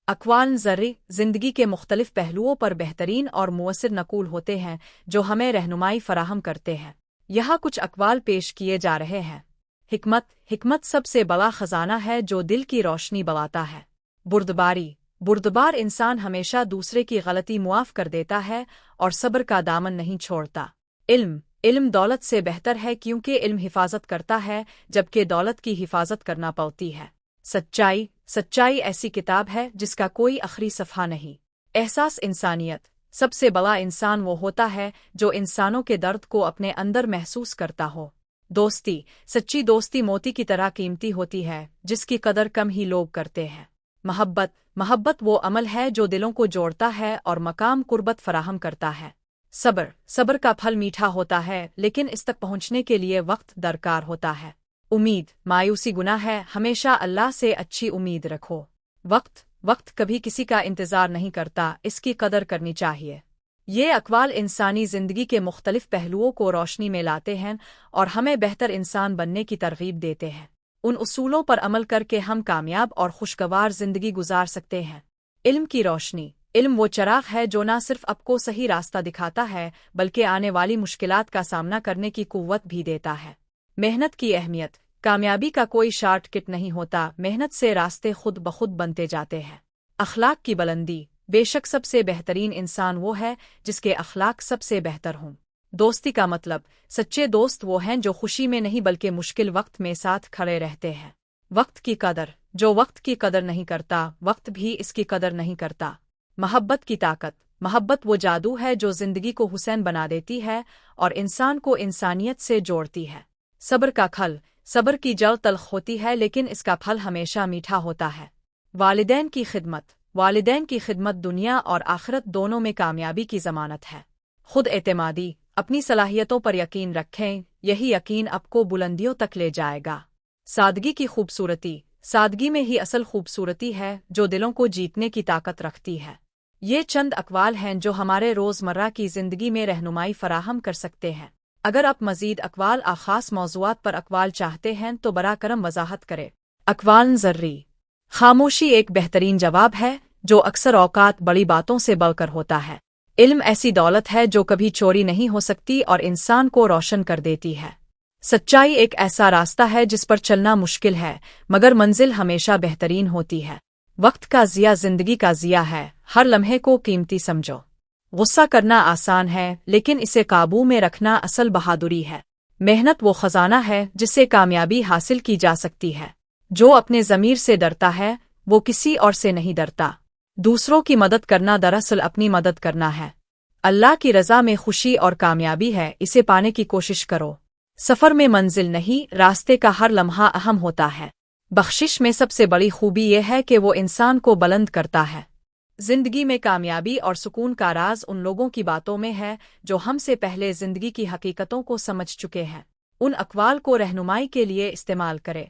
اقوال ذرّی زندگی کے مختلف پہلوؤں پر بہترین اور مؤثر نقول ہوتے ہیں جو ہمیں رہنمائی فراہم کرتے ہیں۔ یہاں کچھ اقوال پیش کیے جا رہے ہیں۔ حکمت سب سے بڑا خزانہ ہے جو دل کی روشنی بڑھاتا ہے۔ بردبار انسان ہمیشہ دوسرے کی غلطی معاف کر دیتا ہے اور صبر کا دامن نہیں چھوڑتا۔ علم دولت سے بہتر ہے کیونکہ علم حفاظت کرتا ہے جبکہ دولت کی حفاظت کرنا پڑتی ہے۔ سچائی ایسی کتاب ہے جس کا کوئی آخری صفحہ نہیں۔ احساس انسانیت سب سے بڑا انسان وہ ہوتا ہے جو انسانوں کے درد کو اپنے اندر محسوس کرتا ہو۔ سچی دوستی موتی کی طرح قیمتی ہوتی ہے جس کی قدر کم ہی لوگ کرتے ہیں۔ محبت وہ عمل ہے جو دلوں کو جوڑتا ہے اور مقام قربت فراہم کرتا ہے۔ صبر کا پھل میٹھا ہوتا ہے لیکن اس تک پہنچنے کے لیے وقت درکار ہوتا ہے۔ امید مایوسی گناہ ہے، ہمیشہ اللہ سے اچھی امید رکھو۔ وقت کبھی کسی کا انتظار نہیں کرتا، اس کی قدر کرنی چاہیے۔ یہ اقوال انسانی زندگی کے مختلف پہلوؤں کو روشنی میں لاتے ہیں اور ہمیں بہتر انسان بننے کی ترغیب دیتے ہیں۔ ان اصولوں پر عمل کر کے ہم کامیاب اور خوشگوار زندگی گزار سکتے ہیں۔ علم کی روشنی علم وہ چراغ ہے جو نہ صرف آپ کو صحیح راستہ دکھاتا ہے بلکہ آنے والی مشکلات کا سامنا کرنے کی قوت بھی دیتا ہے۔ محنت کی اہمیت کامیابی کا کوئی شارٹ کٹ نہیں ہوتا، محنت سے راستے خود بخود بنتے جاتے ہیں۔ اخلاق کی بلندی بے شک سب سے بہترین انسان وہ ہے جس کے اخلاق سب سے بہتر ہوں۔ دوستی کا مطلب سچے دوست وہ ہیں جو خوشی میں نہیں بلکہ مشکل وقت میں ساتھ کھڑے رہتے ہیں۔ وقت کی قدر جو وقت کی قدر نہیں کرتا وقت بھی اس کی قدر نہیں کرتا۔ محبت کی طاقت محبت وہ جادو ہے جو زندگی کو حسین بنا دیتی ہے اور انسان کو انسانیت سے جوڑتی ہے۔ صبر کا پھل صبر کی جڑ تلخ ہوتی ہے لیکن اس کا پھل ہمیشہ میٹھا ہوتا ہے۔ والدین کی خدمت دنیا اور آخرت دونوں میں کامیابی کی ضمانت ہے۔ خود اعتمادی اپنی صلاحیتوں پر یقین رکھیں، یہی یقین آپ کو بلندیوں تک لے جائے گا۔ سادگی کی خوبصورتی سادگی میں ہی اصل خوبصورتی ہے جو دلوں کو جیتنے کی طاقت رکھتی ہے۔ یہ چند اقوال ہیں جو ہمارے روزمرہ کی زندگی میں رہنمائی فراہم کر سکتے ہیں۔ اگر آپ مزید اقوال خاص موضوعات پر اقوال چاہتے ہیں تو براہ کرم وضاحت کریں۔ اقوال ذرّی خاموشی ایک بہترین جواب ہے جو اکثر اوقات بڑی باتوں سے بڑھ کر ہوتا ہے۔ علم ایسی دولت ہے جو کبھی چوری نہیں ہو سکتی اور انسان کو روشن کر دیتی ہے۔ سچائی ایک ایسا راستہ ہے جس پر چلنا مشکل ہے مگر منزل ہمیشہ بہترین ہوتی ہے۔ وقت کا ضیاع زندگی کا ضیاع ہے، ہر لمحے کو قیمتی سمجھو۔ غصہ کرنا آسان ہے لیکن اسے قابو میں رکھنا اصل بہادری ہے۔ محنت وہ خزانہ ہے جس سے کامیابی حاصل کی جا سکتی ہے۔ جو اپنے ضمیر سے ڈرتا ہے وہ کسی اور سے نہیں ڈرتا۔ دوسروں کی مدد کرنا دراصل اپنی مدد کرنا ہے۔ اللہ کی رضا میں خوشی اور کامیابی ہے، اسے پانے کی کوشش کرو۔ سفر میں منزل نہیں، راستے کا ہر لمحہ اہم ہوتا ہے۔ بخشش میں سب سے بڑی خوبی یہ ہے کہ وہ انسان کو بلند کرتا ہے۔ زندگی میں کامیابی اور سکون کا راز ان لوگوں کی باتوں میں ہے جو ہم سے پہلے زندگی کی حقیقتوں کو سمجھ چکے ہیں۔ ان اقوال کو رہنمائی کے لیے استعمال کرے۔